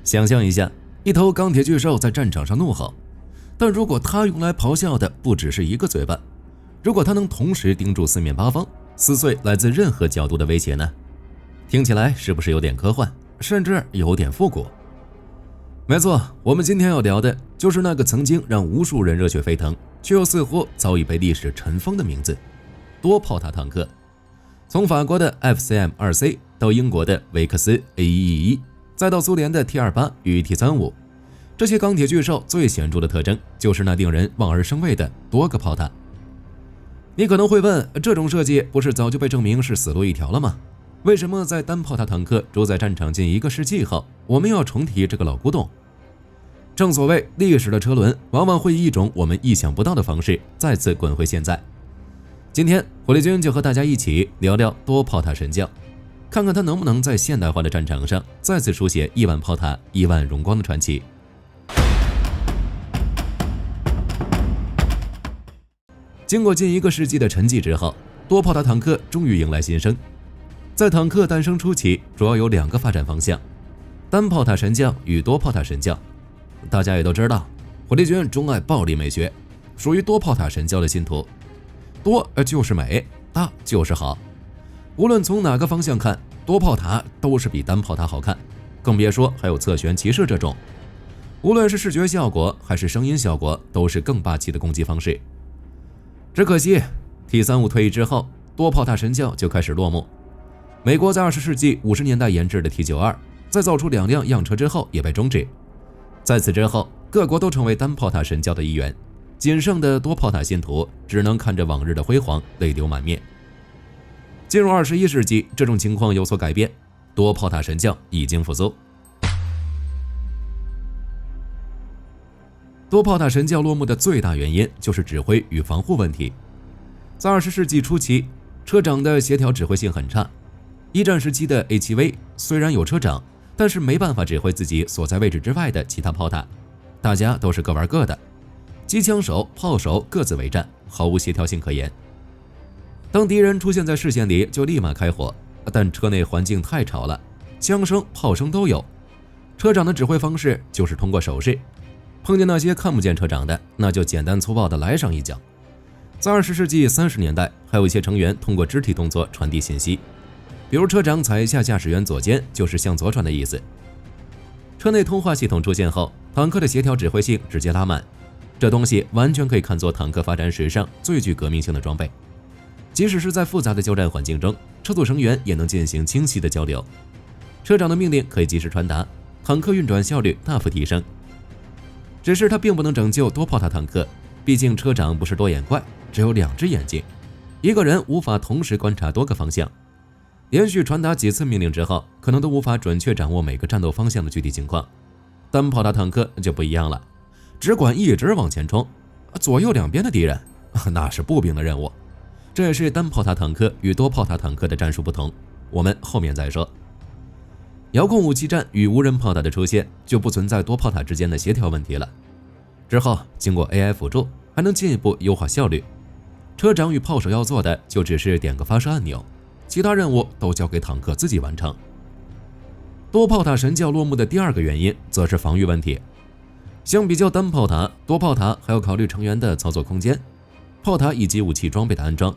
想象一下，一头钢铁巨兽在战场上怒吼，但如果它用来咆哮的不只是一个嘴巴，如果它能同时盯住四面八方，撕碎来自任何角度的威胁呢？听起来是不是有点科幻，甚至有点复古？没错，我们今天要聊的就是那个曾经让无数人热血沸腾，却又似乎早已被历史尘封的名字——多炮塔坦克。从法国的 FCM2C 到英国的维克斯 A111，再到苏联的 T28 与 T35，这些钢铁巨兽最显著的特征就是那令人望而生畏的多个炮塔。你可能会问，这种设计不是早就被证明是死路一条了吗？为什么在单炮塔坦克主宰战场近1个世纪后，我们要重提这个老古董？正所谓历史的车轮往往会以一种我们意想不到的方式再次滚回现在。今天火力军就和大家一起聊聊多炮塔神教，看看它能不能在现代化的战场上再次书写亿万炮塔亿万荣光的传奇。经过近1个世纪的沉寂之后，多炮塔坦克终于迎来新生。在坦克诞生初期，主要有2个发展方向：单炮塔神教与多炮塔神教。大家也都知道，火力军钟爱暴力美学，属于多炮塔神教的信徒。多就是美，大就是好。无论从哪个方向看，多炮塔都是比单炮塔好看，更别说还有侧旋骑士这种。无论是视觉效果还是声音效果，都是更霸气的攻击方式。只可惜 T35 退役之后，多炮塔神教就开始落幕。美国在20世纪50年代研制的 T92， 在造出2辆样车之后也被终止。在此之后，各国都成为单炮塔神教的一员，仅剩的多炮塔信徒只能看着往日的辉煌，泪流满面。进入21世纪，这种情况有所改变，多炮塔神教已经复苏。多炮塔神教落幕的最大原因就是指挥与防护问题。在20世纪初期，车长的协调指挥性很差。一战时期的 A7V 虽然有车长，但是没办法指挥自己所在位置之外的其他炮塔，大家都是各玩各的，机枪手、炮手各自为战，毫无协调性可言。当敌人出现在视线里，就立马开火，但车内环境太吵了，枪声、炮声都有。车长的指挥方式就是通过手势，碰见那些看不见车长的，那就简单粗暴地来上一脚。在20世纪30年代，还有一些成员通过肢体动作传递信息，比如车长踩一下驾驶员左肩，就是向左转的意思。车内通话系统出现后，坦克的协调指挥性直接拉满，这东西完全可以看作坦克发展史上最具革命性的装备。即使是在复杂的交战环境中，车组成员也能进行清晰的交流，车长的命令可以及时传达，坦克运转效率大幅提升。只是它并不能拯救多炮塔坦克，毕竟车长不是多眼怪，只有2只眼睛，一个人无法同时观察多个方向。连续传达几次命令之后，可能都无法准确掌握每个战斗方向的具体情况。单炮塔坦克就不一样了，只管一直往前冲，左右两边的敌人那是步兵的任务。这也是单炮塔坦克与多炮塔坦克的战术不同，我们后面再说。遥控武器战与无人炮塔的出现，就不存在多炮塔之间的协调问题了。之后经过 AI 辅助，还能进一步优化效率。车长与炮手要做的就只是点个发射按钮，其他任务都交给坦克自己完成。多炮塔神教落幕的第2个原因则是防御问题。相比较单炮塔，多炮塔还要考虑成员的操作空间、炮塔以及武器装备的安装。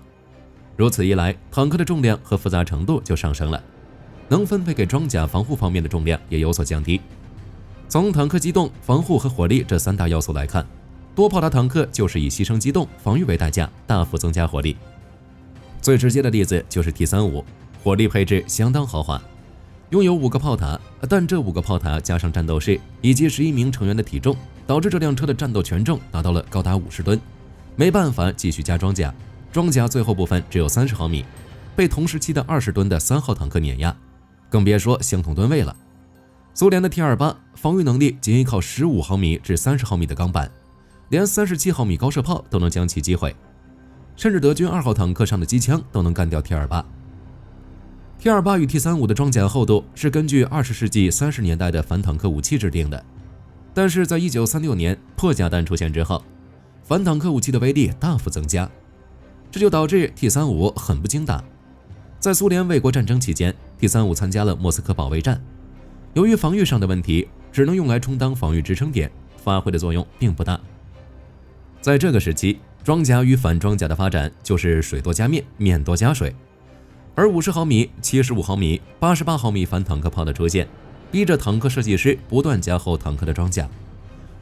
如此一来，坦克的重量和复杂程度就上升了，能分配给装甲防护方面的重量也有所降低。从坦克机动、防护和火力这3大要素来看，多炮塔坦克就是以牺牲机动、防御为代价，大幅增加火力。最直接的例子就是 T35， 火力配置相当豪华，拥有5个炮塔，但这5个炮塔加上战斗室以及11名成员的体重，导致这辆车的战斗权重达到了高达50吨，没办法继续加装甲，装甲最后部分只有30毫米，被同时期的20吨的3号坦克碾压，更别说相同吨位了。苏联的 T28 防御能力仅依靠15毫米至30毫米的钢板，连37毫米高射炮都能将其击毁，甚至德军2号坦克上的机枪都能干掉 T28。T28 与 T35 的装甲厚度是根据20世纪30年代的反坦克武器制定的，但是在1936年破甲弹出现之后，反坦克武器的威力大幅增加，这就导致 T35 很不经打。在苏联卫国战争期间， T35 参加了莫斯科保卫战，由于防御上的问题，只能用来充当防御支撑点，发挥的作用并不大。在这个时期，装甲与反装甲的发展就是水多加面，面多加水。而50毫米、75毫米、88毫米反坦克炮的出现，逼着坦克设计师不断加厚坦克的装甲。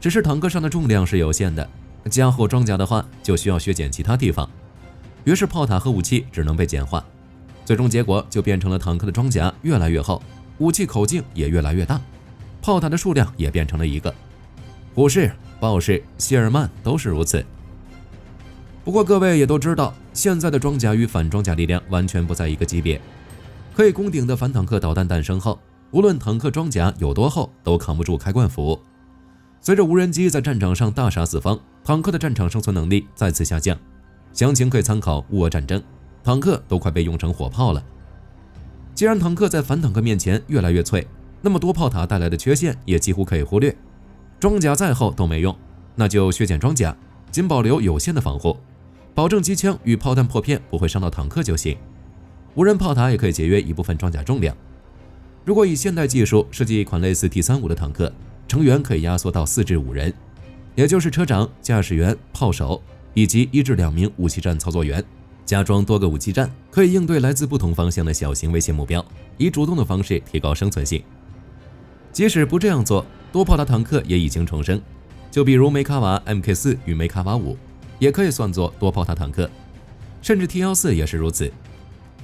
只是坦克上的重量是有限的，加厚装甲的话就需要削减其他地方，于是炮塔和武器只能被简化，最终结果就变成了坦克的装甲越来越厚，武器口径也越来越大，炮塔的数量也变成了一个。虎式、豹式、谢尔曼都是如此。不过各位也都知道，现在的装甲与反装甲力量完全不在一个级别。可以攻顶的反坦克导弹诞生后，无论坦克装甲有多厚，都扛不住开罐斧。随着无人机在战场上大杀四方，坦克的战场生存能力再次下降。详情可以参考乌俄战争，坦克都快被用成火炮了。既然坦克在反坦克面前越来越脆，那么多炮塔带来的缺陷也几乎可以忽略。装甲再厚都没用，那就削减装甲，仅保留有限的防护，保证机枪与炮弹破片不会伤到坦克就行。无人炮塔也可以节约一部分装甲重量。如果以现代技术设计一款类似 T35 的坦克，成员可以压缩到4至5人，也就是车长、驾驶员、炮手以及1至2名武器站操作员，加装多个武器站，可以应对来自不同方向的小型威胁目标，以主动的方式提高生存性。即使不这样做，多炮塔坦克也已经重生，就比如梅卡瓦 MK4 与梅卡瓦5也可以算作多炮塔坦克，甚至 T14 也是如此。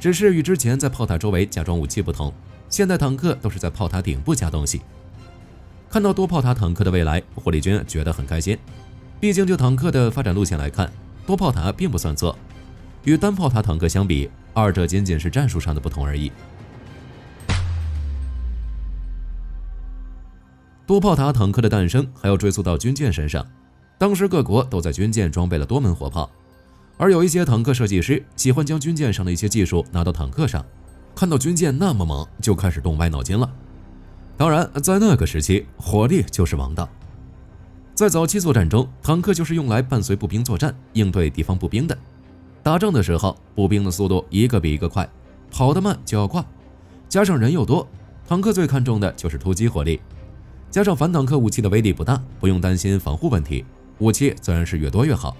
只是与之前在炮塔周围加装武器不同，现代坦克都是在炮塔顶部加东西。看到多炮塔坦克的未来，火力军觉得很开心。毕竟就坦克的发展路线来看，多炮塔并不算错。与单炮塔坦克相比，二者仅仅是战术上的不同而已。多炮塔坦克的诞生还要追溯到军舰身上，当时各国都在军舰装备了多门火炮，而有一些坦克设计师喜欢将军舰上的一些技术拿到坦克上，看到军舰那么猛，就开始动歪脑筋了。当然，在那个时期，火力就是王道。在早期作战中，坦克就是用来伴随步兵作战，应对敌方步兵的。打仗的时候，步兵的速度一个比一个快，跑得慢就要挂，加上人又多，坦克最看重的就是突击火力。加上反坦克武器的威力不大，不用担心防护问题，武器自然是越多越好。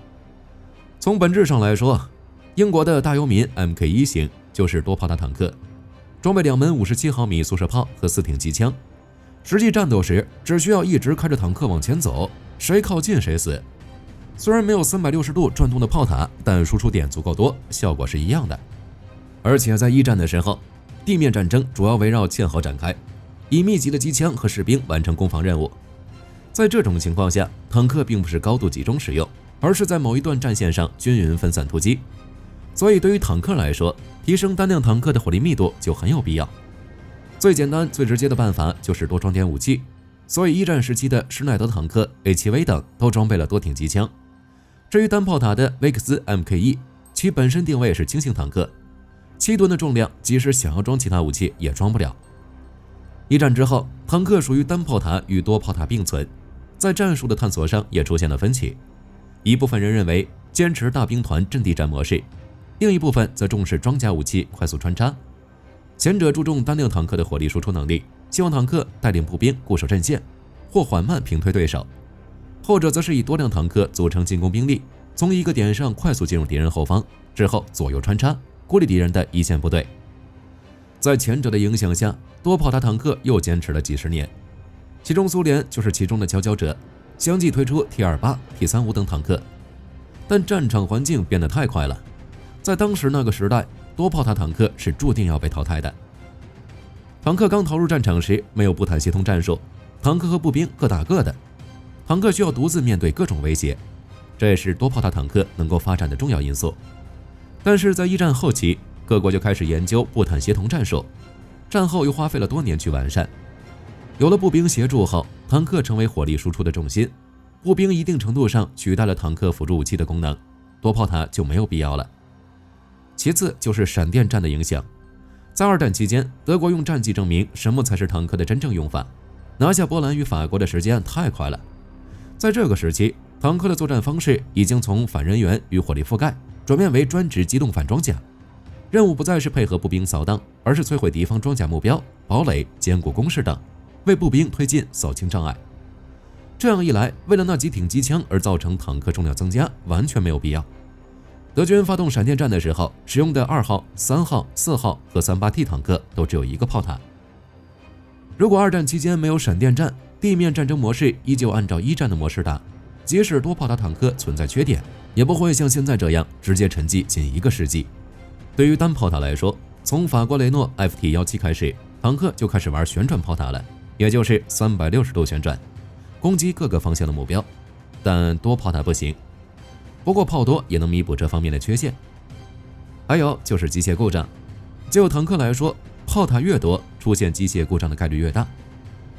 从本质上来说，英国的大尤民 MK1 型就是多炮塔坦克，装备2门57毫米速射炮和4挺机枪，实际战斗时只需要一直开着坦克往前走，谁靠近谁死。虽然没有360度转动的炮塔，但输出点足够多，效果是一样的。而且在一战的时候，地面战争主要围绕堑壕展开，以密集的机枪和士兵完成攻防任务。在这种情况下，坦克并不是高度集中使用，而是在某一段战线上均匀分散突击。所以对于坦克来说，提升单辆坦克的火力密度就很有必要。最简单最直接的办法就是多装点武器，所以一战时期的施耐德坦克、A7V 等都装备了多挺机枪。至于单炮塔的威克斯 MK1， 其本身定位是轻型坦克，7吨的重量，即使想要装其他武器也装不了。一战之后，坦克属于单炮塔与多炮塔并存，在战术的探索上也出现了分歧。一部分人认为坚持大兵团阵地战模式，另一部分则重视装甲武器快速穿插。前者注重单辆坦克的火力输出能力，希望坦克带领步兵固守阵线或缓慢平推对手；后者则是以多辆坦克组成进攻兵力，从一个点上快速进入敌人后方，之后左右穿插，孤立敌人的一线部队。在前者的影响下，多炮塔坦克又坚持了几十年，其中苏联就是其中的佼佼者，相继推出 T28、T35 等坦克。但战场环境变得太快了，在当时那个时代，多炮塔坦克是注定要被淘汰的。坦克刚投入战场时，没有步坦协同战术，坦克和步兵各打各的，坦克需要独自面对各种威胁，这也是多炮塔坦克能够发展的重要因素。但是在一战后期，各国就开始研究步坦协同战术，战后又花费了多年去完善。有了步兵协助后，坦克成为火力输出的重心，步兵一定程度上取代了坦克辅助武器的功能，多炮塔就没有必要了。其次就是闪电战的影响。在二战期间，德国用战绩证明什么才是坦克的真正用法，拿下波兰与法国的时间太快了。在这个时期，坦克的作战方式已经从反人员与火力覆盖转变为专职机动反装甲，任务不再是配合步兵扫荡，而是摧毁敌方装甲目标、堡垒、坚固工事等，为步兵推进扫清障碍。这样一来，为了那几挺机枪而造成坦克重量增加，完全没有必要。德军发动闪电战的时候，使用的2号、3号、4号和 38T 坦克都只有1个炮塔。如果二战期间没有闪电战，地面战争模式依旧按照一战的模式打，即使多炮塔坦克存在缺点，也不会像现在这样直接沉寂近1个世纪。对于单炮塔来说，从法国雷诺 FT17 开始，坦克就开始玩旋转炮塔了，也就是360度旋转，攻击各个方向的目标。但多炮塔不行，不过炮多也能弥补这方面的缺陷。还有就是机械故障，就坦克来说，炮塔越多，出现机械故障的概率越大。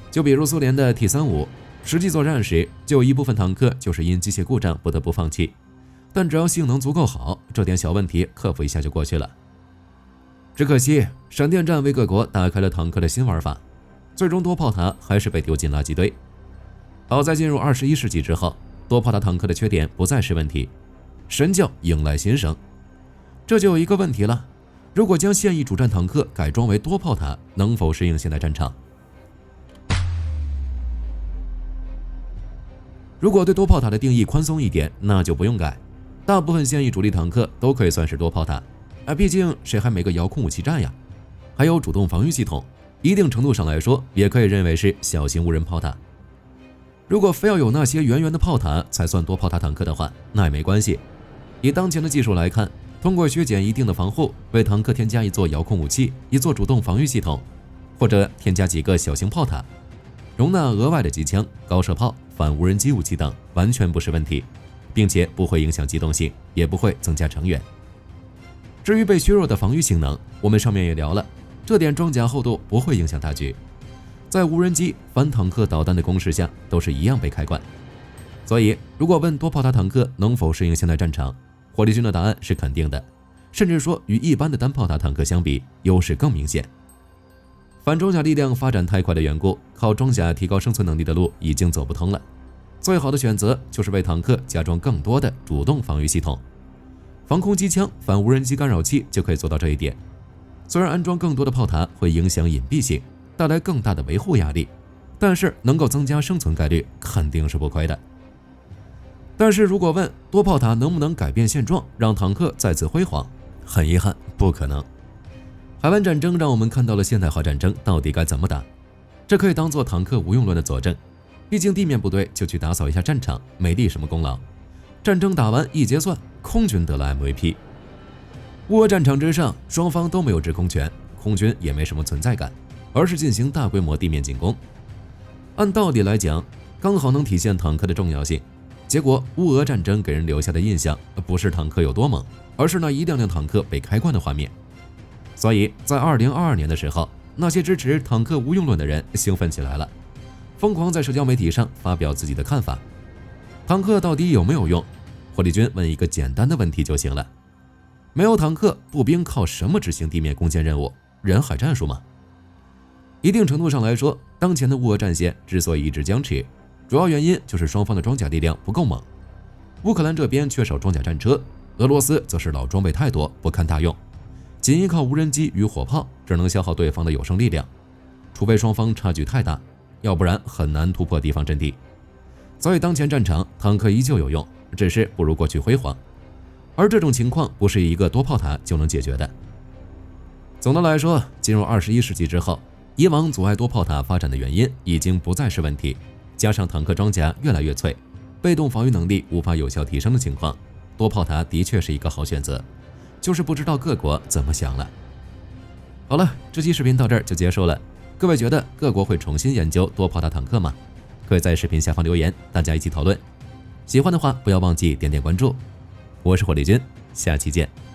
就比如苏联的 T-35，实际作战时就有一部分坦克就是因机械故障不得不放弃，但只要性能足够好，这点小问题克服一下就过去了。只可惜闪电战为各国打开了坦克的新玩法，最终多炮塔还是被丢进垃圾堆。好在进入21世纪之后，多炮塔坦克的缺点不再是问题，神教迎来新生。这就有一个问题了，如果将现役主战坦克改装为多炮塔，能否适应现代战场？如果对多炮塔的定义宽松一点，那就不用改，大部分现役主力坦克都可以算是多炮塔。毕竟谁还没个遥控武器站呀？还有主动防御系统，一定程度上来说，也可以认为是小型无人炮塔。如果非要有那些圆圆的炮塔才算多炮塔坦克的话，那也没关系。以当前的技术来看，通过削减一定的防护，为坦克添加一座遥控武器、一座主动防御系统，或者添加几个小型炮塔，容纳额外的机枪、高射炮、反无人机武器等，完全不是问题，并且不会影响机动性，也不会增加成员。至于被削弱的防御性能，我们上面也聊了，这点装甲厚度不会影响大局，在无人机、反坦克导弹的攻势下都是一样被开罐。所以如果问多炮塔坦克能否适应现代战场，火力军的答案是肯定的，甚至说与一般的单炮塔坦克相比，优势更明显。反装甲力量发展太快的缘故，靠装甲提高生存能力的路已经走不通了，最好的选择就是为坦克加装更多的主动防御系统，防空机枪、反无人机干扰器就可以做到这一点。虽然安装更多的炮塔会影响隐蔽性，带来更大的维护压力，但是能够增加生存概率，肯定是不亏的。但是如果问多炮塔能不能改变现状，让坦克再次辉煌，很遗憾，不可能。海湾战争让我们看到了现代化战争到底该怎么打，这可以当做坦克无用论的佐证。毕竟地面部队就去打扫一下战场，没立什么功劳。战争打完一结算，空军得了 MVP。乌俄战场之上，双方都没有制空权，空军也没什么存在感，而是进行大规模地面进攻。按道理来讲，刚好能体现坦克的重要性。结果乌俄战争给人留下的印象不是坦克有多猛，而是那一辆辆坦克被开罐的画面。所以在2022年的时候，那些支持坦克无用论的人兴奋起来了，疯狂在社交媒体上发表自己的看法。坦克到底有没有用？火力军问一个简单的问题就行了：没有坦克，步兵靠什么执行地面攻坚任务？人海战术吗？一定程度上来说，当前的乌俄战线之所以一直僵持，主要原因就是双方的装甲力量不够猛。乌克兰这边缺少装甲战车，俄罗斯则是老装备太多，不堪大用，仅依靠无人机与火炮只能消耗对方的有生力量，除非双方差距太大，要不然很难突破敌方阵地。所以当前战场坦克依旧有用，只是不如过去辉煌，而这种情况不是一个多炮塔就能解决的。总的来说，进入21世纪之后，以往阻碍多炮塔发展的原因已经不再是问题，加上坦克装甲越来越脆，被动防御能力无法有效提升的情况，多炮塔的确是一个好选择，就是不知道各国怎么想了。好了，这期视频到这儿就结束了。各位觉得各国会重新研究多炮塔坦克吗？可以在视频下方留言，大家一起讨论。喜欢的话不要忘记点点关注。我是火力军，下期见。